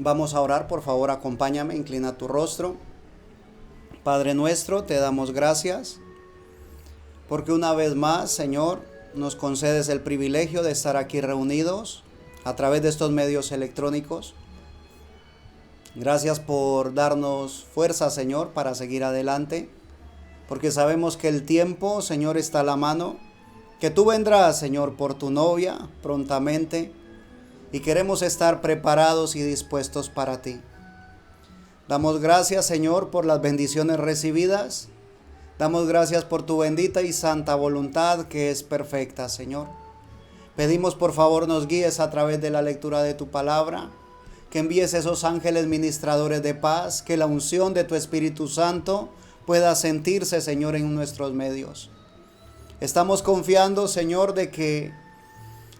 Vamos a orar, por favor, acompáñame, inclina tu rostro. Padre nuestro, te damos gracias porque una vez más, Señor, nos concedes el privilegio de estar aquí reunidos a través de estos medios electrónicos. Gracias por darnos fuerza, Señor, para seguir adelante, porque sabemos que el tiempo, Señor, está a la mano, que tú vendrás, Señor, por tu novia prontamente, y queremos estar preparados y dispuestos para ti. Damos gracias, Señor, por las bendiciones recibidas. Damos gracias por tu bendita y santa voluntad que es perfecta, Señor. Pedimos, por favor, nos guíes a través de la lectura de tu palabra, que envíes esos ángeles ministradores de paz, que la unción de tu Espíritu Santo pueda sentirse, Señor, en nuestros medios. Estamos confiando, Señor, de que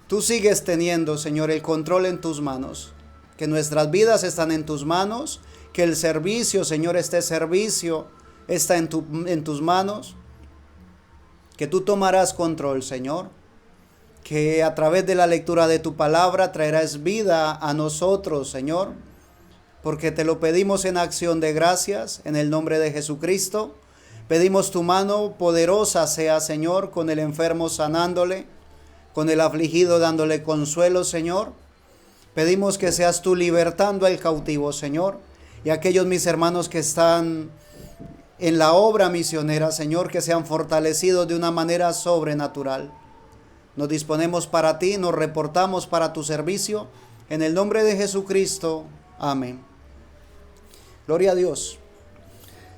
tú sigues teniendo, Señor, el control en tus manos, que nuestras vidas están en tus manos, que el servicio, Señor, este servicio está en tus manos, que tú tomarás control, Señor, que a través de la lectura de tu palabra traerás vida a nosotros, Señor, porque te lo pedimos en acción de gracias, en el nombre de Jesucristo. Pedimos tu mano poderosa sea, Señor, con el enfermo sanándole, con el afligido dándole consuelo, Señor. Pedimos que seas tú libertando al cautivo, Señor, y aquellos mis hermanos que están en la obra misionera, Señor, que sean fortalecidos de una manera sobrenatural. Nos disponemos para ti, nos reportamos para tu servicio, en el nombre de Jesucristo. Amén. Gloria a Dios.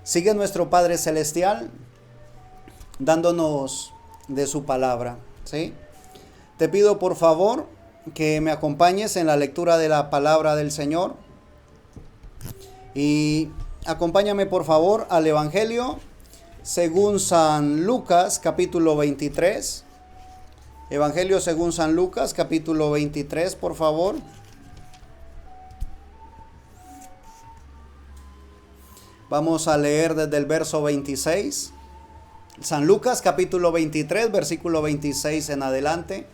Sigue nuestro Padre Celestial dándonos de su palabra, ¿sí? Te pido por favor que me acompañes en la lectura de la palabra del Señor. Y acompáñame por favor al Evangelio según San Lucas, capítulo 23. Evangelio según San Lucas, capítulo 23, por favor. Vamos a leer desde el verso 26. San Lucas, capítulo 23, versículo 26 en adelante.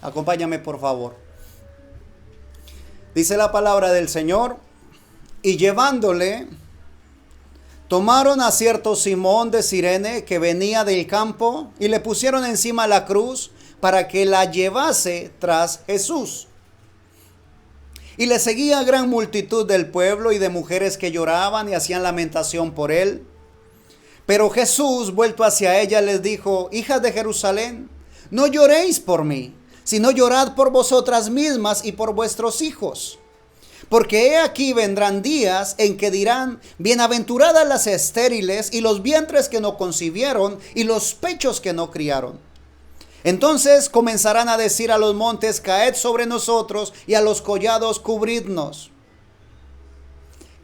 Acompáñame, por favor. Dice la palabra del Señor: y llevándole, tomaron a cierto Simón de Cirene que venía del campo y le pusieron encima la cruz para que la llevase tras Jesús. Y le seguía gran multitud del pueblo y de mujeres que lloraban y hacían lamentación por él. Pero Jesús, vuelto hacia ella, les dijo: hijas de Jerusalén, no lloréis por mí, sino llorad por vosotras mismas y por vuestros hijos. Porque he aquí vendrán días en que dirán: bienaventuradas las estériles y los vientres que no concibieron y los pechos que no criaron. Entonces comenzarán a decir a los montes: caed sobre nosotros, y a los collados cubridnos.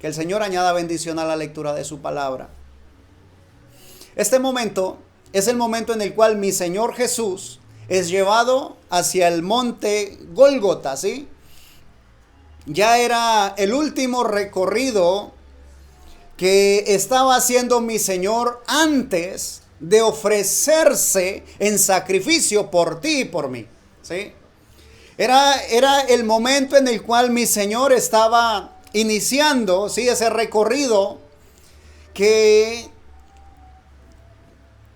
Que el Señor añada bendición a la lectura de su palabra. Este momento es el momento en el cual mi Señor Jesús es llevado hacia el monte Gólgota, ¿sí? Ya era el último recorrido que estaba haciendo mi Señor antes de ofrecerse en sacrificio por ti y por mí, ¿sí? Era el momento en el cual mi Señor estaba iniciando, ¿sí?, ese recorrido que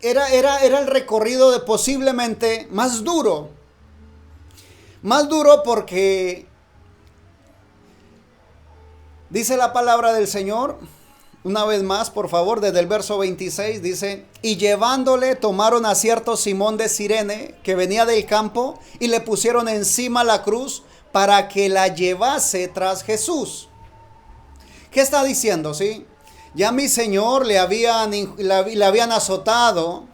era el recorrido de posiblemente más duro porque dice la palabra del Señor. Una vez más, por favor, desde el verso 26 dice: y llevándole, tomaron a cierto Simón de Cirene que venía del campo y le pusieron encima la cruz para que la llevase tras Jesús. ¿Qué está diciendo? ¿Sí? Ya mi Señor le habían azotado,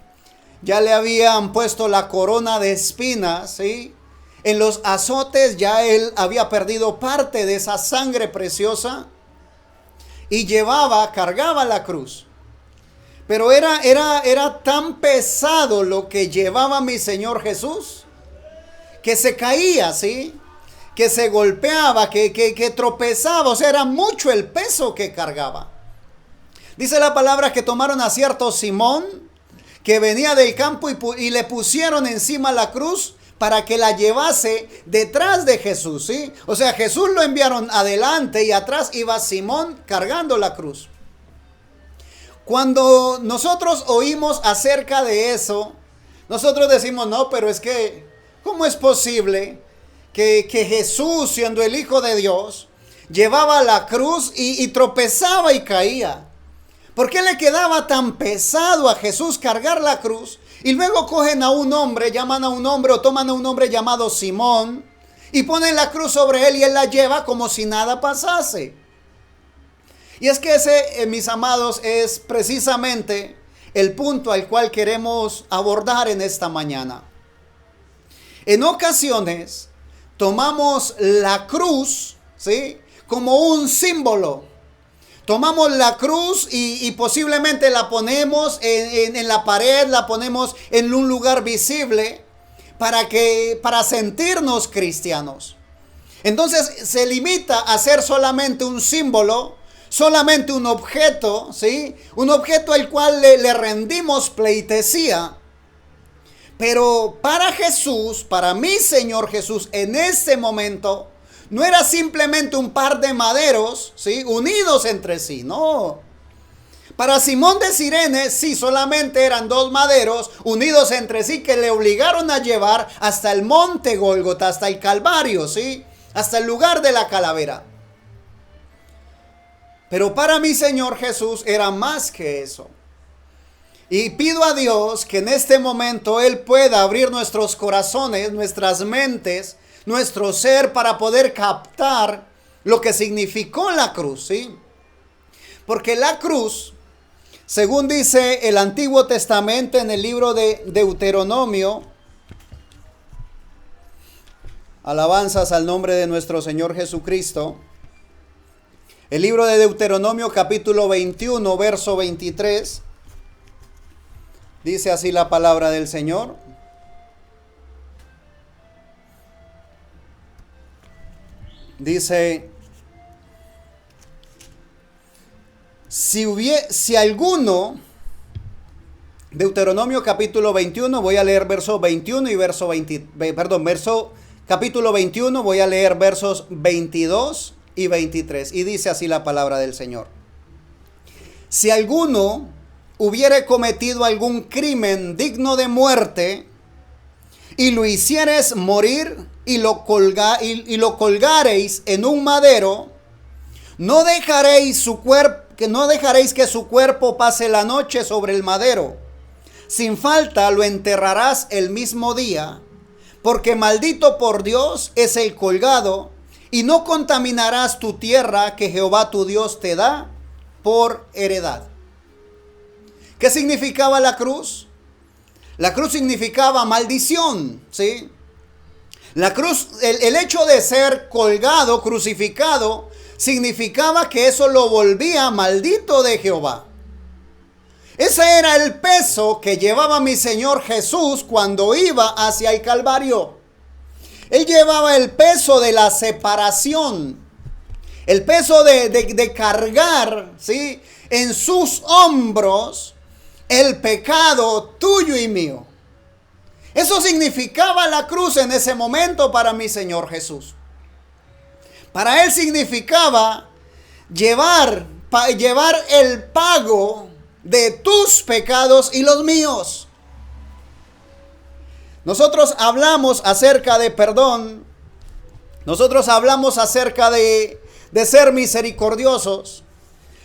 ya le habían puesto la corona de espinas, ¿sí? En los azotes ya él había perdido parte de esa sangre preciosa. Y cargaba la cruz. Pero era tan pesado lo que llevaba mi Señor Jesús, que se caía, ¿sí? Que se golpeaba, que tropezaba. O sea, era mucho el peso que cargaba. Dice la palabra que tomaron a cierto Simón, que venía del campo, y le pusieron encima la cruz para que la llevase detrás de Jesús, ¿sí? O sea, Jesús lo enviaron adelante y atrás iba Simón cargando la cruz. Cuando nosotros oímos acerca de eso, nosotros decimos, no, pero es que, ¿cómo es posible que Jesús, siendo el Hijo de Dios, llevaba la cruz y tropezaba y caía? ¿Por qué le quedaba tan pesado a Jesús cargar la cruz? Y luego cogen a un hombre, llaman a un hombre o toman a un hombre llamado Simón y ponen la cruz sobre él y él la lleva como si nada pasase. Y es que ese, mis amados, es precisamente el punto al cual queremos abordar en esta mañana. En ocasiones tomamos la cruz, ¿sí?, como un símbolo. Tomamos la cruz y posiblemente la ponemos en la pared, la ponemos en un lugar visible para sentirnos cristianos. Entonces se limita a ser solamente un símbolo, solamente un objeto, ¿sí? Un objeto al cual le rendimos pleitesía. Pero para Jesús, para mi Señor Jesús, en este momento, no era simplemente un par de maderos, ¿sí?, unidos entre sí, no. Para Simón de Cirene, sí, solamente eran dos maderos unidos entre sí que le obligaron a llevar hasta el monte Gólgota, hasta el Calvario, ¿sí?, hasta el lugar de la calavera. Pero para mi Señor Jesús era más que eso. Y pido a Dios que en este momento Él pueda abrir nuestros corazones, nuestras mentes, nuestro ser para poder captar lo que significó la cruz, ¿sí? Porque la cruz, según dice el Antiguo Testamento en el libro de Deuteronomio, alabanzas al nombre de nuestro Señor Jesucristo, el libro de Deuteronomio capítulo 21, verso 23, dice así la palabra del Señor. Dice, si alguno, Deuteronomio capítulo 21, voy a leer verso 21 y capítulo 21, voy a leer versos 22 y 23. Y dice así la palabra del Señor. Si alguno hubiere cometido algún crimen digno de muerte, y lo hicieres morir, y lo colgareis en un madero, no dejaréis que su cuerpo pase la noche sobre el madero. Sin falta lo enterrarás el mismo día, porque maldito por Dios es el colgado, y no contaminarás tu tierra que Jehová tu Dios te da por heredad. ¿Qué significaba la cruz? La cruz significaba maldición, ¿sí? La cruz, el hecho de ser colgado, crucificado, significaba que eso lo volvía maldito de Jehová. Ese era el peso que llevaba mi Señor Jesús cuando iba hacia el Calvario. Él llevaba el peso de la separación, el peso de cargar, ¿sí?, en sus hombros el pecado tuyo y mío. Eso significaba la cruz en ese momento para mi Señor Jesús. Para Él significaba llevar el pago de tus pecados y los míos. Nosotros hablamos acerca de perdón. Nosotros hablamos acerca de ser misericordiosos.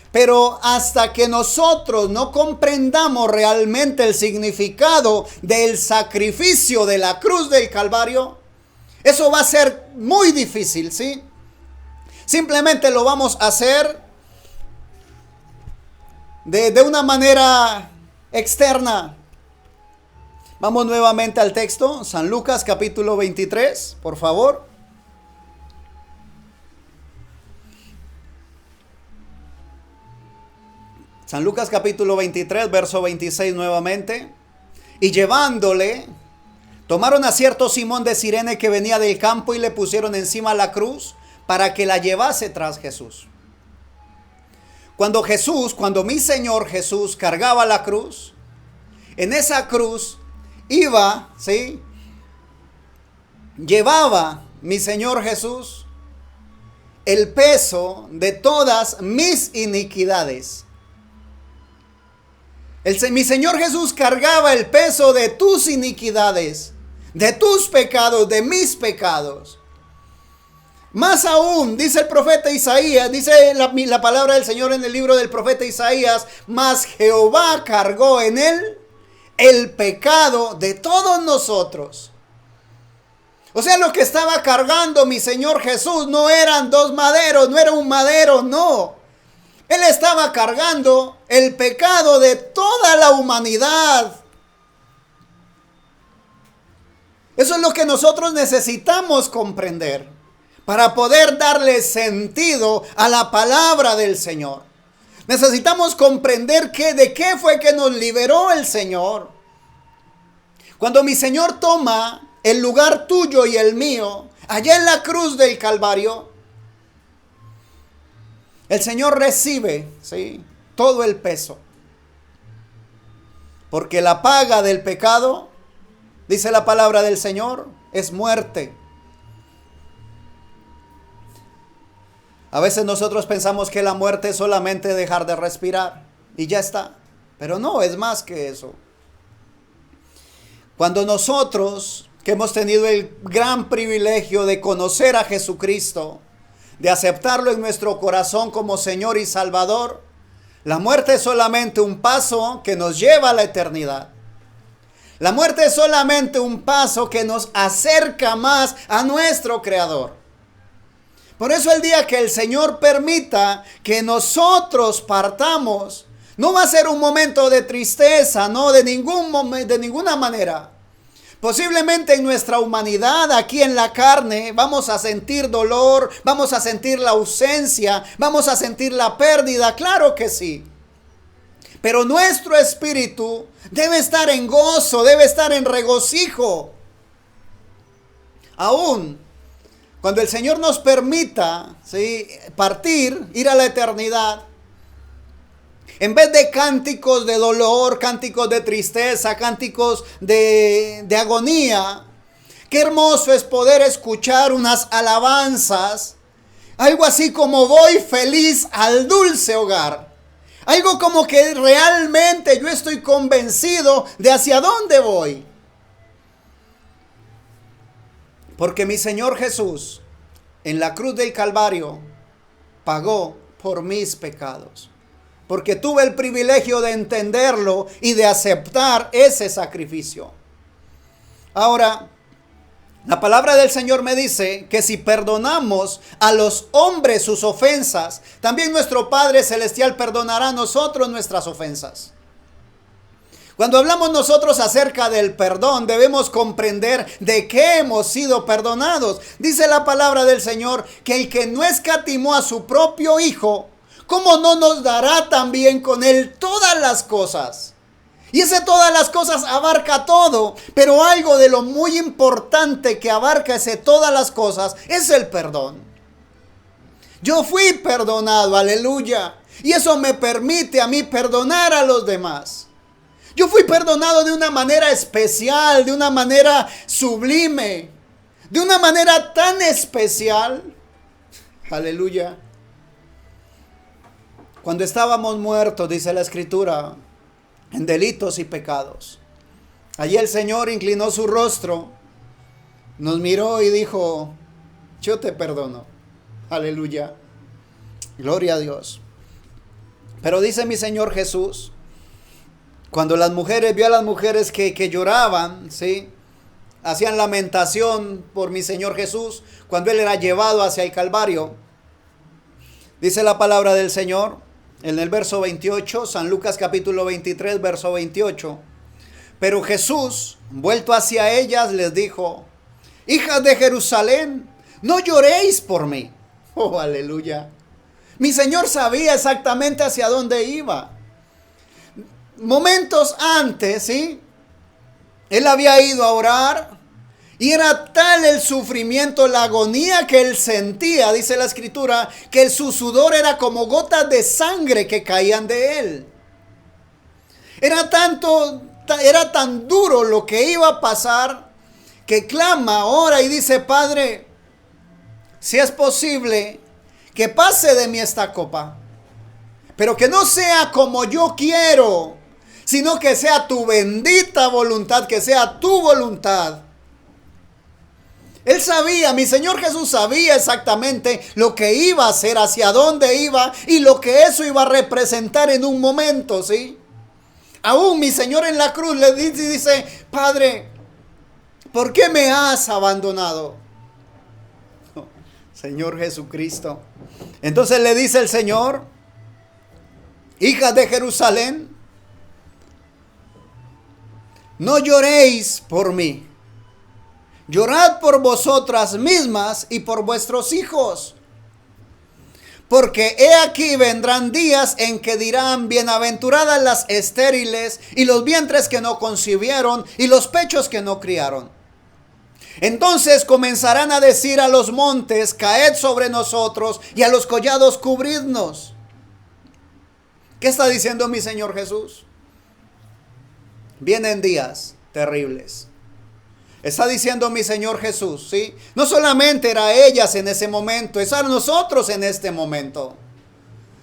Pero hasta que nosotros no comprendamos realmente el significado del sacrificio de la cruz del Calvario, eso va a ser muy difícil, ¿sí? Simplemente lo vamos a hacer de una manera externa. Vamos nuevamente al texto, San Lucas capítulo 23, por favor. San Lucas capítulo 23, verso 26 nuevamente. Y llevándole, tomaron a cierto Simón de Cirene que venía del campo y le pusieron encima la cruz para que la llevase tras Jesús. Cuando mi Señor Jesús cargaba la cruz, en esa cruz iba, ¿sí?, llevaba mi Señor Jesús el peso de todas mis iniquidades. Mi Señor Jesús cargaba el peso de tus iniquidades, de tus pecados, de mis pecados. Más aún, dice el profeta Isaías, dice la palabra del Señor en el libro del profeta Isaías, mas Jehová cargó en él el pecado de todos nosotros. O sea, lo que estaba cargando mi Señor Jesús no eran dos maderos, no era un madero, no. Él estaba cargando el pecado de toda la humanidad. Eso es lo que nosotros necesitamos comprender para poder darle sentido a la palabra del Señor. Necesitamos comprender de qué fue que nos liberó el Señor. Cuando mi Señor toma el lugar tuyo y el mío, allá en la cruz del Calvario, el Señor recibe, ¿sí?, todo el peso. Porque la paga del pecado, dice la palabra del Señor, es muerte. A veces nosotros pensamos que la muerte es solamente dejar de respirar y ya está. Pero no, es más que eso. Cuando nosotros, que hemos tenido el gran privilegio de conocer a Jesucristo, de aceptarlo en nuestro corazón como Señor y Salvador, la muerte es solamente un paso que nos lleva a la eternidad. La muerte es solamente un paso que nos acerca más a nuestro Creador. Por eso el día que el Señor permita que nosotros partamos, no va a ser un momento de tristeza, no, de ninguna manera. Posiblemente en nuestra humanidad, aquí en la carne, vamos a sentir dolor, vamos a sentir la ausencia, vamos a sentir la pérdida, claro que sí. Pero nuestro espíritu debe estar en gozo, debe estar en regocijo. Aún cuando el Señor nos permita, ¿sí?, partir, ir a la eternidad, en vez de cánticos de dolor, cánticos de tristeza, cánticos de agonía, qué hermoso es poder escuchar unas alabanzas, algo así como voy feliz al dulce hogar. Algo como que realmente yo estoy convencido de hacia dónde voy. Porque mi Señor Jesús en la cruz del Calvario pagó por mis pecados. Porque tuve el privilegio de entenderlo y de aceptar ese sacrificio. Ahora, la palabra del Señor me dice que si perdonamos a los hombres sus ofensas, también nuestro Padre Celestial perdonará a nosotros nuestras ofensas. Cuando hablamos nosotros acerca del perdón, debemos comprender de qué hemos sido perdonados. Dice la palabra del Señor que el que no escatimó a su propio Hijo, ¿cómo no nos dará también con él todas las cosas? Y ese todas las cosas abarca todo, pero algo de lo muy importante que abarca ese todas las cosas es el perdón. Yo fui perdonado, aleluya, y eso me permite a mí perdonar a los demás. Yo fui perdonado de una manera especial, de una manera sublime, de una manera tan especial, aleluya. Cuando estábamos muertos, dice la Escritura, en delitos y pecados, allí el Señor inclinó su rostro, nos miró y dijo, yo te perdono. Aleluya. Gloria a Dios. Pero dice mi Señor Jesús, cuando las mujeres, vio a las mujeres que lloraban, ¿sí?, hacían lamentación por mi Señor Jesús, cuando Él era llevado hacia el Calvario, dice la palabra del Señor, en el verso 28, San Lucas capítulo 23, verso 28. Pero Jesús, vuelto hacia ellas, les dijo, hijas de Jerusalén, no lloréis por mí. Oh, aleluya. Mi Señor sabía exactamente hacia dónde iba. Momentos antes, ¿sí?, Él había ido a orar y era tal el sufrimiento, la agonía que Él sentía, dice la Escritura, que su sudor era como gotas de sangre que caían de Él. Era tan duro lo que iba a pasar que clama, ora y dice: Padre, si es posible, que pase de mí esta copa, pero que no sea como yo quiero, sino que sea tu bendita voluntad, que sea tu voluntad. Él sabía, mi Señor Jesús sabía exactamente lo que iba a hacer, hacia dónde iba y lo que eso iba a representar en un momento, ¿sí? Aún mi Señor en la cruz le dice: Padre, ¿por qué me has abandonado? Oh, Señor Jesucristo. Entonces le dice el Señor: hijas de Jerusalén, no lloréis por mí. Llorad por vosotras mismas y por vuestros hijos. Porque he aquí vendrán días en que dirán: bienaventuradas las estériles y los vientres que no concibieron y los pechos que no criaron. Entonces comenzarán a decir a los montes: caed sobre nosotros, y a los collados cubridnos. ¿Qué está diciendo mi Señor Jesús? Vienen días terribles. Está diciendo mi Señor Jesús, ¿sí? No solamente era ellas en ese momento, es a nosotros en este momento.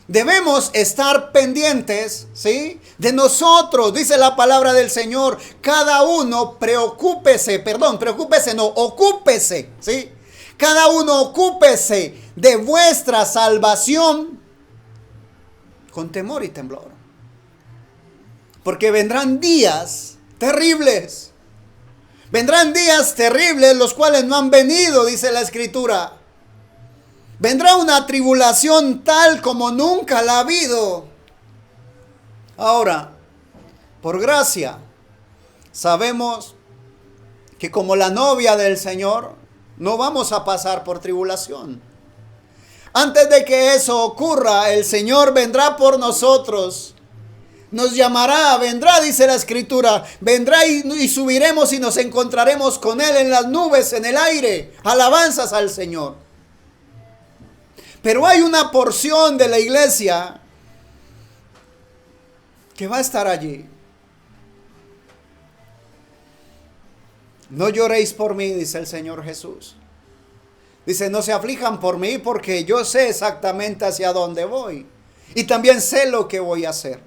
Debemos estar pendientes, ¿sí? De nosotros, dice la palabra del Señor. Cada uno ocúpese, ¿sí? Cada uno ocúpese de vuestra salvación con temor y temblor. Porque vendrán días terribles. Vendrán días terribles, los cuales no han venido, dice la Escritura. Vendrá una tribulación tal como nunca la ha habido. Ahora, por gracia, sabemos que como la novia del Señor, no vamos a pasar por tribulación. Antes de que eso ocurra, el Señor vendrá por nosotros. Nos llamará, vendrá, dice la Escritura, vendrá y subiremos y nos encontraremos con Él en las nubes, en el aire. Alabanzas al Señor. Pero hay una porción de la iglesia que va a estar allí. No lloréis por mí, dice el Señor Jesús. Dice: no se aflijan por mí, porque yo sé exactamente hacia dónde voy. Y también sé lo que voy a hacer.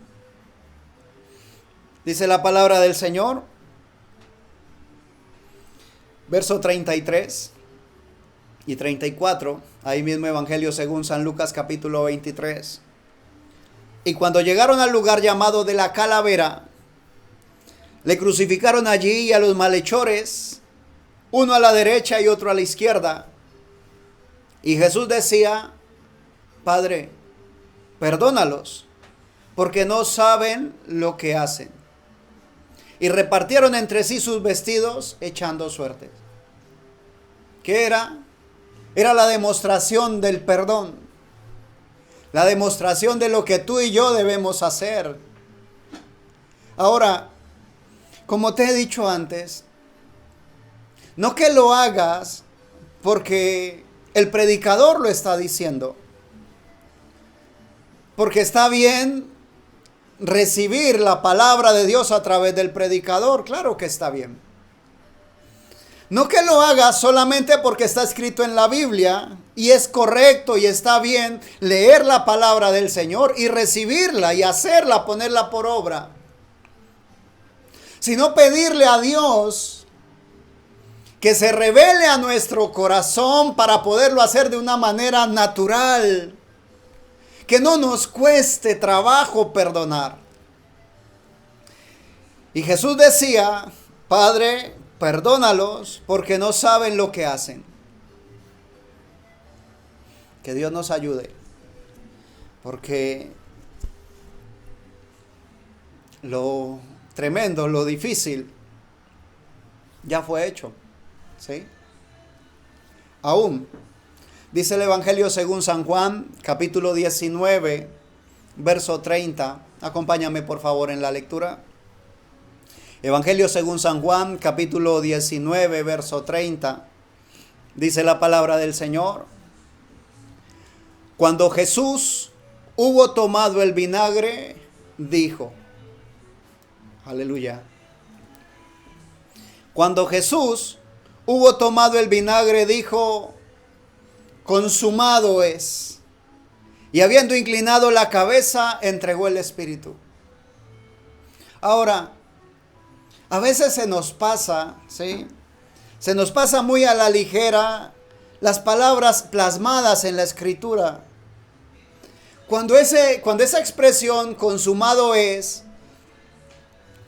Dice la palabra del Señor, verso 33 y 34, ahí mismo Evangelio según San Lucas capítulo 23. Y cuando llegaron al lugar llamado de la Calavera, le crucificaron allí a los malhechores, uno a la derecha y otro a la izquierda. Y Jesús decía: Padre, perdónalos, porque no saben lo que hacen. Y repartieron entre sí sus vestidos, echando suertes. ¿Qué era? Era la demostración del perdón. La demostración de lo que tú y yo debemos hacer. Ahora, como te he dicho antes, no que lo hagas porque el predicador lo está diciendo. Porque está bien recibir la palabra de Dios a través del predicador, claro que está bien. No que lo hagas solamente porque está escrito en la Biblia y es correcto y está bien leer la palabra del Señor y recibirla y hacerla, ponerla por obra. Sino pedirle a Dios que se revele a nuestro corazón para poderlo hacer de una manera natural. Que no nos cueste trabajo perdonar. Y Jesús decía: Padre, perdónalos porque no saben lo que hacen. Que Dios nos ayude. Porque lo tremendo, lo difícil, ya fue hecho. ¿Sí? Aún. Dice el Evangelio según San Juan, capítulo 19, verso 30. Acompáñame por favor en la lectura. Evangelio según San Juan, capítulo 19, verso 30. Dice la palabra del Señor: cuando Jesús hubo tomado el vinagre, dijo, aleluya. Cuando Jesús hubo tomado el vinagre, dijo: consumado es. Y habiendo inclinado la cabeza, entregó el espíritu. Ahora, a veces se nos pasa, ¿sí? Se nos pasa muy a la ligera las palabras plasmadas en la Escritura. Cuando esa expresión consumado es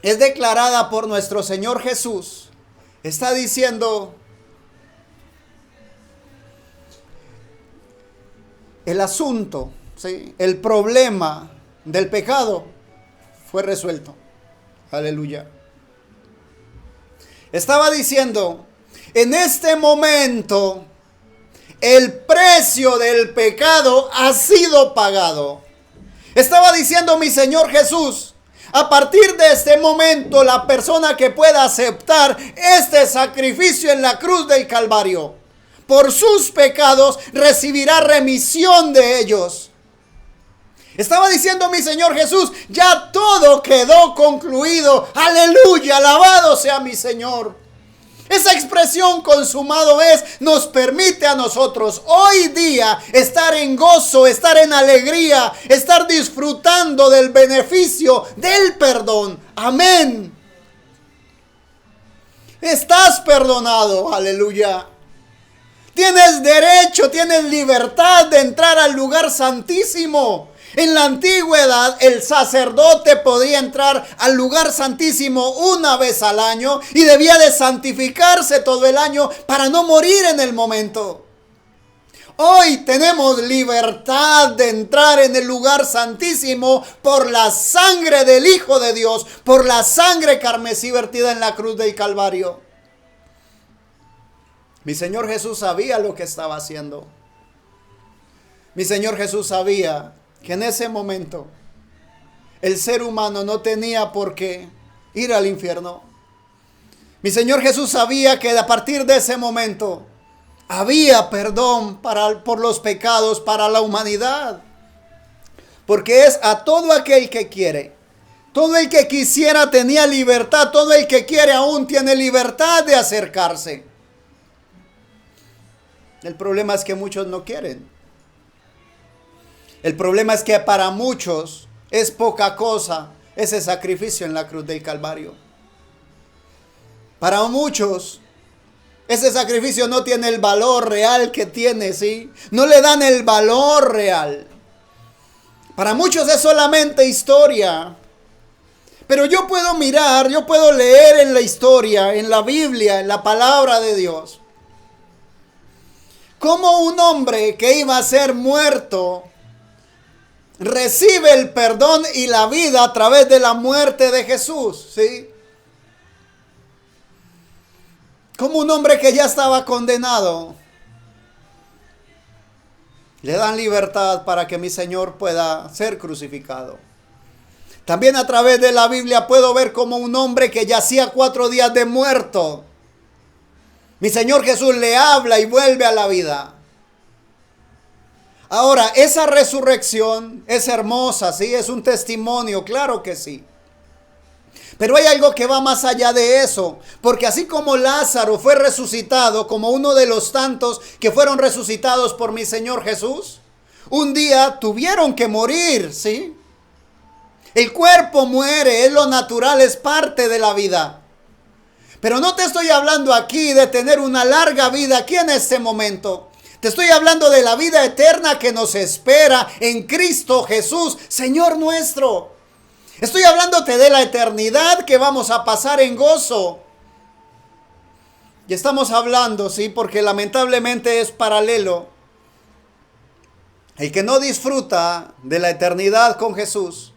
declarada por nuestro Señor Jesús, está diciendo: el asunto, ¿sí?, el problema del pecado fue resuelto. Aleluya. Estaba diciendo: en este momento el precio del pecado ha sido pagado. Estaba diciendo mi Señor Jesús: a partir de este momento, la persona que pueda aceptar este sacrificio en la cruz del Calvario, por sus pecados recibirá remisión de ellos. Estaba diciendo mi Señor Jesús: ya todo quedó concluido. Aleluya, alabado sea mi Señor. Esa expresión consumado es nos permite a nosotros hoy día estar en gozo, estar en alegría, estar disfrutando del beneficio del perdón. Amén. Estás perdonado. Aleluya. Tienes derecho, tienes libertad de entrar al lugar santísimo. En la antigüedad, el sacerdote podía entrar al lugar santísimo una vez al año y debía de santificarse todo el año para no morir en el momento. Hoy tenemos libertad de entrar en el lugar santísimo por la sangre del Hijo de Dios, por la sangre carmesí vertida en la cruz del Calvario. Mi Señor Jesús sabía lo que estaba haciendo. Mi Señor Jesús sabía que en ese momento el ser humano no tenía por qué ir al infierno. Mi Señor Jesús sabía que a partir de ese momento había perdón por los pecados para la humanidad. Porque es a todo aquel que quiere. Todo el que quisiera tenía libertad. Todo el que quiere aún tiene libertad de acercarse. El problema es que muchos no quieren. El problema es que para muchos es poca cosa ese sacrificio en la cruz del Calvario. Para muchos ese sacrificio no tiene el valor real que tiene, ¿sí? No le dan el valor real. Para muchos es solamente historia. Pero yo puedo mirar, yo puedo leer en la historia, en la Biblia, en la palabra de Dios, cómo un hombre que iba a ser muerto recibe el perdón y la vida a través de la muerte de Jesús, ¿sí? Como un hombre que ya estaba condenado, le dan libertad para que mi Señor pueda ser crucificado. También a través de la Biblia puedo ver como un hombre que yacía 4 días de muerto, mi Señor Jesús le habla y vuelve a la vida. Ahora, esa resurrección es hermosa, ¿sí? Es un testimonio, claro que sí. Pero hay algo que va más allá de eso. Porque así como Lázaro fue resucitado como uno de los tantos que fueron resucitados por mi Señor Jesús, un día tuvieron que morir, ¿sí? El cuerpo muere, es lo natural, es parte de la vida. Pero no te estoy hablando aquí de tener una larga vida aquí en este momento. Te estoy hablando de la vida eterna que nos espera en Cristo Jesús, Señor nuestro. Estoy hablándote de la eternidad que vamos a pasar en gozo. Y estamos hablando, sí, porque lamentablemente es paralelo. El que no disfruta de la eternidad con Jesús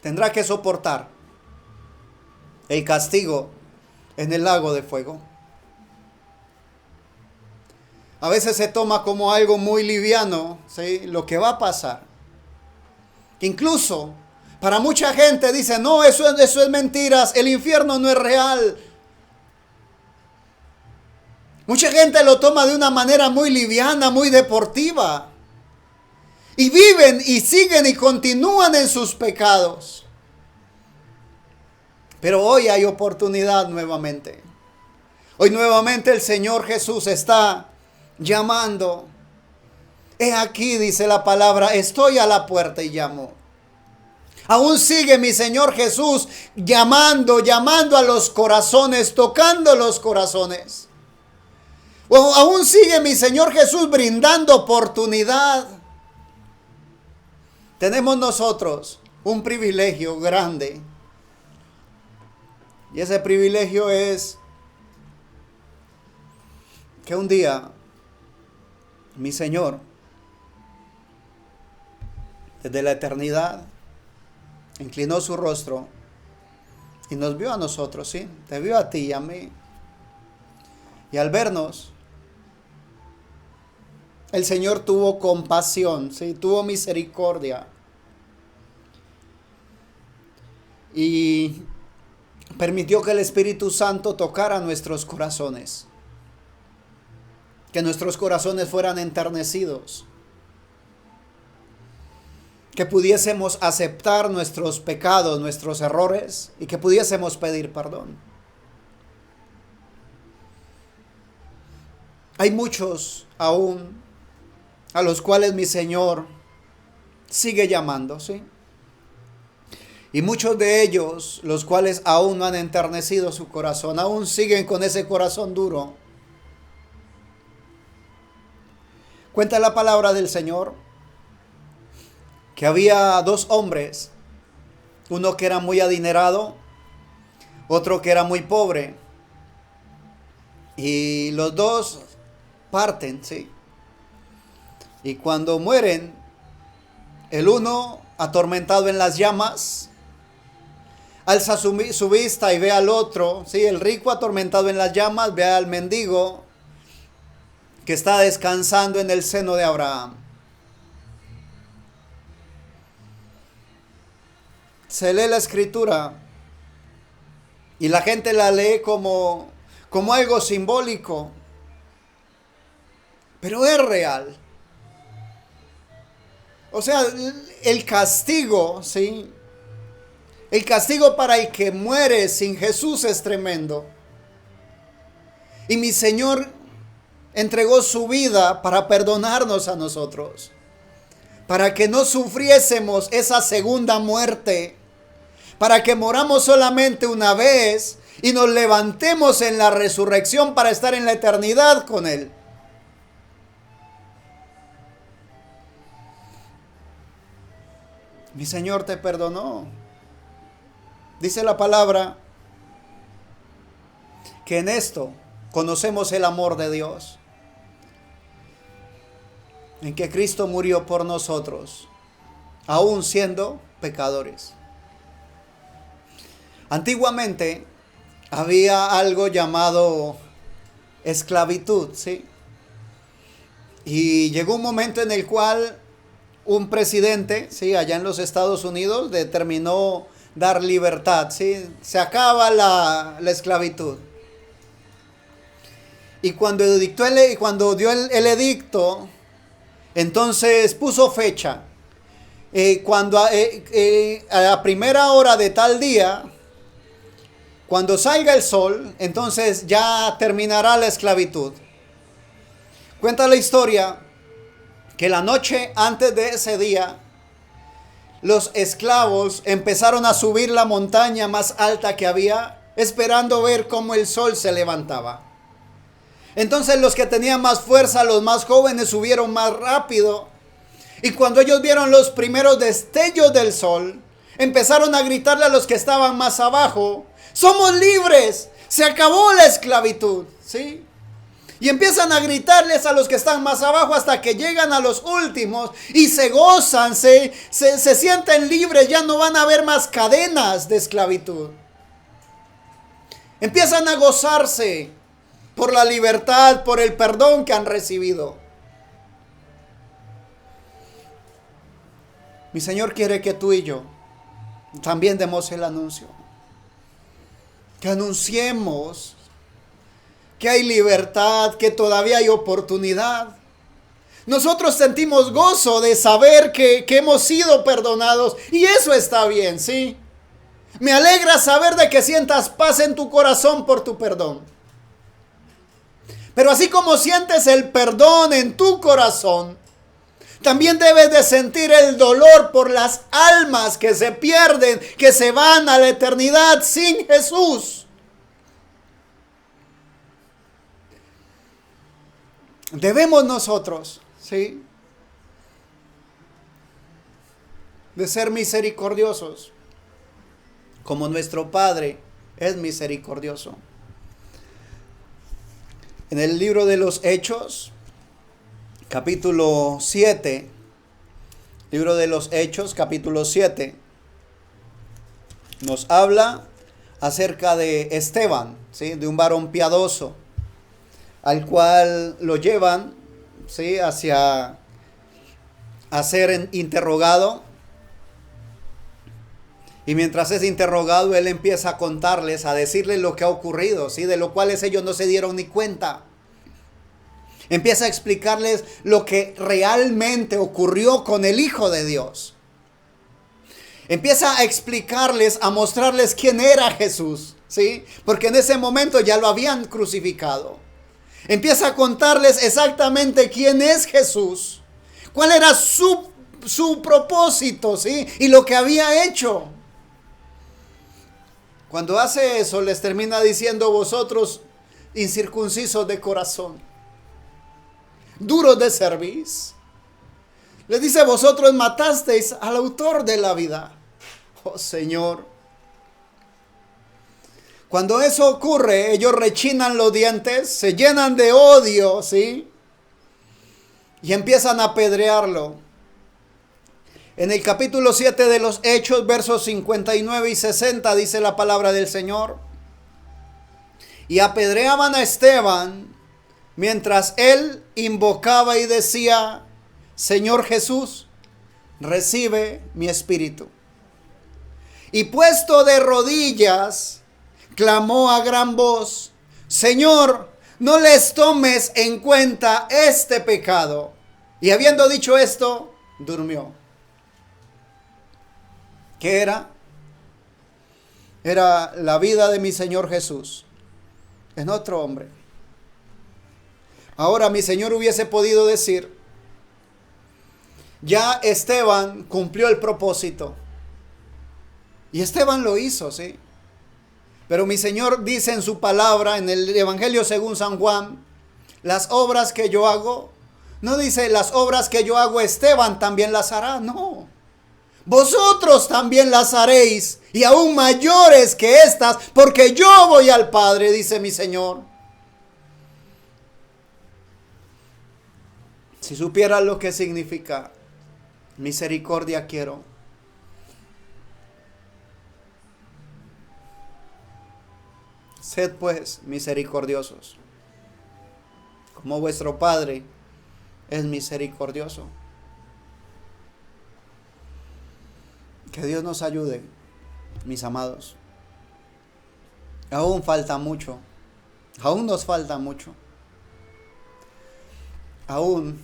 tendrá que soportar el castigo en el lago de fuego. A veces se toma como algo muy liviano, ¿sí?, lo que va a pasar. Incluso para mucha gente dice: no, eso es mentiras, el infierno no es real. Mucha gente lo toma de una manera muy liviana, muy deportiva. Y viven y siguen y continúan en sus pecados. Pero hoy hay oportunidad nuevamente. Hoy nuevamente el Señor Jesús está llamando. He aquí, dice la palabra, estoy a la puerta y llamo. Aún sigue mi Señor Jesús llamando a los corazones, tocando los corazones. O aún sigue mi Señor Jesús brindando oportunidad. Tenemos nosotros un privilegio grande. Y ese privilegio es que un día mi Señor, desde la eternidad, inclinó su rostro y nos vio a nosotros, ¿sí? Te vio a ti y a mí. Y al vernos, el Señor tuvo compasión, ¿sí? Tuvo misericordia. Y permitió que el Espíritu Santo tocara nuestros corazones. Que nuestros corazones fueran enternecidos. Que pudiésemos aceptar nuestros pecados, nuestros errores, y que pudiésemos pedir perdón. Hay muchos aún a los cuales mi Señor sigue llamando, ¿sí? Y muchos de ellos, los cuales aún no han enternecido su corazón, aún siguen con ese corazón duro. Cuenta la palabra del Señor que había dos hombres, uno que era muy adinerado, otro que era muy pobre, y los dos parten, ¿sí? Y cuando mueren, el uno, atormentado en las llamas, alza su vista y ve al otro, ¿sí? El rico atormentado en las llamas ve al mendigo que está descansando en el seno de Abraham. Se lee la escritura y la gente la lee como algo simbólico, pero es real. O sea, el castigo, ¿sí? El castigo para el que muere sin Jesús es tremendo. Y mi Señor entregó su vida para perdonarnos a nosotros, para que no sufriésemos esa segunda muerte, para que moramos solamente una vez y nos levantemos en la resurrección para estar en la eternidad con Él. Mi Señor te perdonó. Dice la palabra que en esto conocemos el amor de Dios, en que Cristo murió por nosotros, aún siendo pecadores. Antiguamente había algo llamado esclavitud, ¿sí? Y llegó un momento en el cual un presidente, ¿sí?, allá en los Estados Unidos determinó dar libertad, ¿sí? Se acaba la esclavitud. Y cuando dio el edicto, entonces puso fecha. Cuando a la primera hora de tal día, cuando salga el sol, entonces ya terminará la esclavitud. Cuenta la historia que la noche antes de ese día, los esclavos empezaron a subir la montaña más alta que había, esperando ver cómo el sol se levantaba. Entonces los que tenían más fuerza, los más jóvenes, subieron más rápido. Y cuando ellos vieron los primeros destellos del sol, empezaron a gritarle a los que estaban más abajo: ¡somos libres! ¡Se acabó la esclavitud! ¿Sí? Y empiezan a gritarles a los que están más abajo hasta que llegan a los últimos y se gozan, se sienten libres, ya no van a haber más cadenas de esclavitud. Empiezan a gozarse por la libertad, por el perdón que han recibido. Mi Señor quiere que tú y yo también demos el anuncio. Que anunciemos que hay libertad, que todavía hay oportunidad. Nosotros sentimos gozo de saber que hemos sido perdonados y eso está bien, ¿sí? Me alegra saber de que sientas paz en tu corazón por tu perdón. Pero así como sientes el perdón en tu corazón, también debes de sentir el dolor por las almas que se pierden, que se van a la eternidad sin Jesús. Debemos nosotros, ¿sí?, de ser misericordiosos, como nuestro Padre es misericordioso. En el libro de los Hechos, capítulo 7, libro de los Hechos, capítulo 7, nos habla acerca de Esteban, ¿sí?, de un varón piadoso, al cual lo llevan, ¿sí?, a ser interrogado. Y mientras es interrogado, él empieza a contarles, a decirles lo que ha ocurrido, ¿sí?, de lo cual ellos no se dieron ni cuenta. Empieza a explicarles lo que realmente ocurrió con el Hijo de Dios. Empieza a explicarles, a mostrarles quién era Jesús, ¿sí?, porque en ese momento ya lo habían crucificado. Empieza a contarles exactamente quién es Jesús, cuál era su propósito, ¿sí?, y lo que había hecho. Cuando hace eso, les termina diciendo: vosotros incircuncisos de corazón, duros de cerviz. Les dice: vosotros matasteis al autor de la vida. Oh Señor. Cuando eso ocurre, ellos rechinan los dientes, se llenan de odio, ¿sí?, y empiezan a apedrearlo. En el capítulo 7 de los Hechos, versos 59 y 60, dice la palabra del Señor: y apedreaban a Esteban mientras él invocaba y decía: Señor Jesús, recibe mi espíritu. Y puesto de rodillas, clamó a gran voz: Señor, no les tomes en cuenta este pecado. Y habiendo dicho esto, durmió. ¿Qué era? Era la vida de mi Señor Jesús en otro hombre. Ahora mi Señor hubiese podido decir: ya Esteban cumplió el propósito. Y Esteban lo hizo, ¿sí? Pero mi Señor dice en su palabra, en el Evangelio según San Juan: las obras que yo hago, no dice las obras que yo hago Esteban también las hará, no. Vosotros también las haréis, y aún mayores que estas, porque yo voy al Padre, dice mi Señor. Si supieras lo que significa misericordia quiero. Sed pues misericordiosos, como vuestro Padre es misericordioso. Que Dios nos ayude, mis amados. Aún falta mucho. Aún nos falta mucho. Aún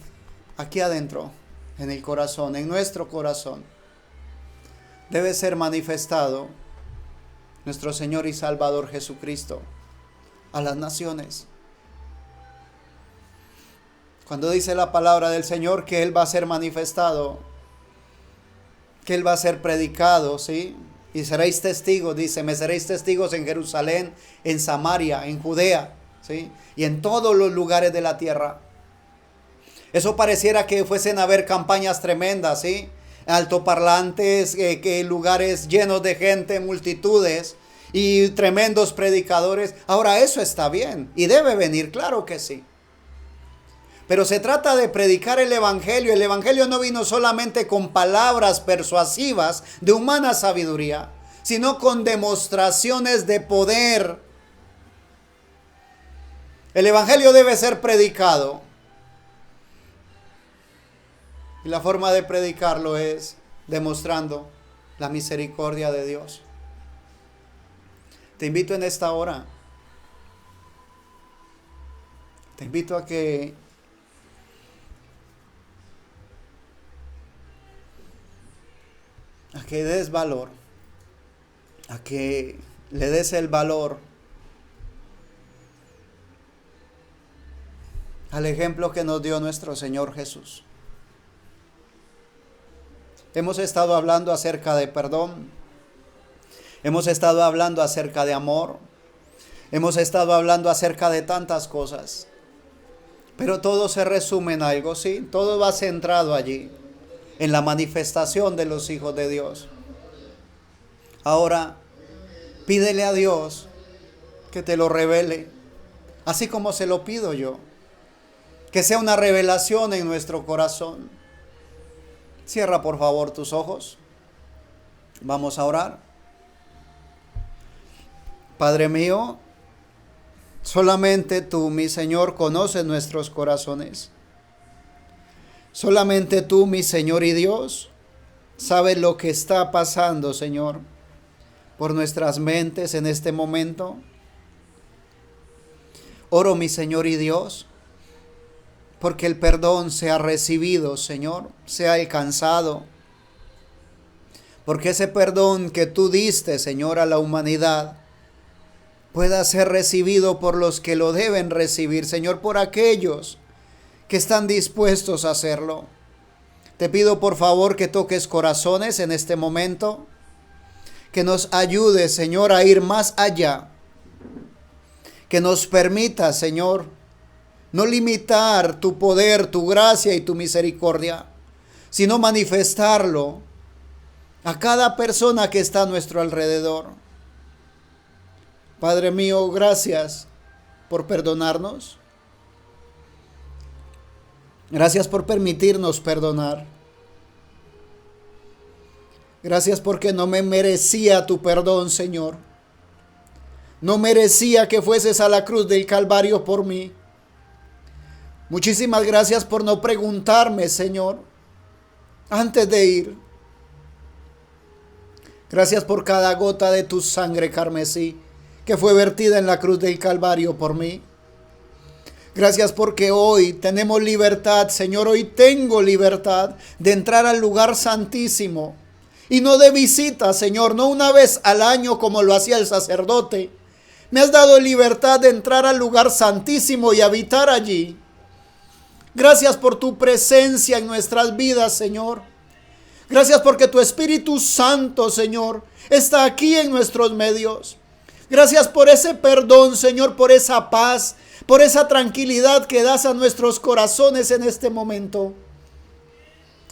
aquí adentro, en el corazón, en nuestro corazón, debe ser manifestado nuestro Señor y Salvador Jesucristo a las naciones. Cuando dice la palabra del Señor que Él va a ser manifestado, que Él va a ser predicado, ¿sí? Y seréis testigos, dice: me seréis testigos en Jerusalén, en Samaria, en Judea, ¿sí?, y en todos los lugares de la tierra. Eso pareciera que fuesen a haber campañas tremendas, ¿sí?, altoparlantes, que lugares llenos de gente, multitudes y tremendos predicadores. Ahora, eso está bien y debe venir, claro que sí. Pero se trata de predicar el Evangelio. El Evangelio no vino solamente con palabras persuasivas de humana sabiduría, sino con demostraciones de poder. El Evangelio debe ser predicado. Y la forma de predicarlo es demostrando la misericordia de Dios. Te invito en esta hora. Te invito a que des valor, a que le des el valor al ejemplo que nos dio nuestro Señor Jesús. Hemos estado hablando acerca de perdón. Hemos estado hablando acerca de amor. Hemos estado hablando acerca de tantas cosas. Pero todo se resume en algo, ¿sí? Todo va centrado allí, en la manifestación de los hijos de Dios. Ahora, pídele a Dios que te lo revele, así como se lo pido yo. Que sea una revelación en nuestro corazón. Cierra por favor tus ojos. Vamos a orar. Padre mío, solamente tú, mi Señor, conoces nuestros corazones. Solamente tú, mi Señor y Dios, sabes lo que está pasando, Señor, por nuestras mentes en este momento. Oro, mi Señor y Dios, porque el perdón sea recibido, Señor, sea alcanzado. Porque ese perdón que tú diste, Señor, a la humanidad, pueda ser recibido por los que lo deben recibir, Señor, por aquellos que están dispuestos a hacerlo. Te pido por favor que toques corazones en este momento, que nos ayudes, Señor, a ir más allá, que nos permita, Señor, no limitar tu poder, tu gracia y tu misericordia, sino manifestarlo a cada persona que está a nuestro alrededor. Padre mío, gracias por perdonarnos. Gracias por permitirnos perdonar. Gracias porque no me merecía tu perdón, Señor. No merecía que fueses a la cruz del Calvario por mí. Muchísimas gracias por no preguntarme, Señor, antes de ir. Gracias por cada gota de tu sangre carmesí que fue vertida en la cruz del Calvario por mí. Gracias porque hoy tenemos libertad, Señor. Hoy tengo libertad de entrar al lugar santísimo. Y no de visita, Señor, no una vez al año como lo hacía el sacerdote. Me has dado libertad de entrar al lugar santísimo y habitar allí. Gracias por tu presencia en nuestras vidas, Señor. Gracias porque tu Espíritu Santo, Señor, está aquí en nuestros medios. Gracias por ese perdón, Señor, por esa paz, por esa tranquilidad que das a nuestros corazones en este momento.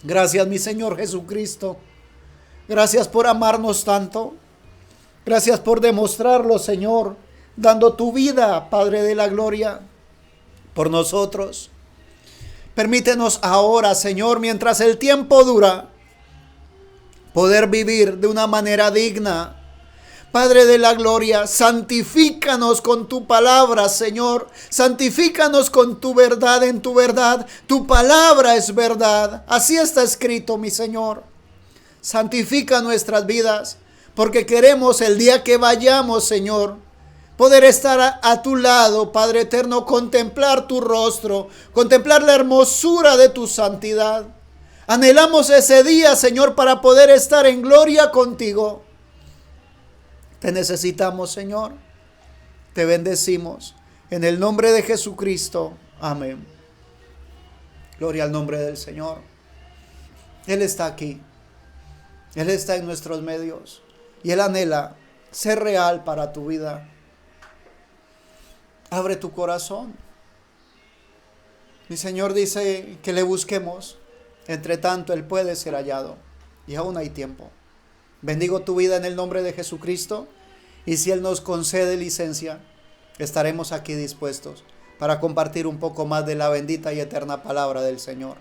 Gracias, mi Señor Jesucristo. Gracias por amarnos tanto. Gracias por demostrarlo, Señor, dando tu vida, Padre de la gloria, por nosotros. Permítenos ahora, Señor, mientras el tiempo dura, poder vivir de una manera digna. Padre de la gloria, santifícanos con tu palabra, Señor. Santifícanos con tu verdad, en tu verdad. Tu palabra es verdad. Así está escrito, mi Señor. Santifica nuestras vidas, porque queremos el día que vayamos, Señor, poder estar a tu lado, Padre eterno, contemplar tu rostro, contemplar la hermosura de tu santidad. Anhelamos ese día, Señor, para poder estar en gloria contigo. Te necesitamos, Señor. Te bendecimos. En el nombre de Jesucristo. Amén. Gloria al nombre del Señor. Él está aquí. Él está en nuestros medios. Y Él anhela ser real para tu vida. Abre tu corazón. Mi Señor dice que le busquemos. Entre tanto, Él puede ser hallado. Y aún hay tiempo. Bendigo tu vida en el nombre de Jesucristo. Y si Él nos concede licencia, estaremos aquí dispuestos para compartir un poco más de la bendita y eterna palabra del Señor.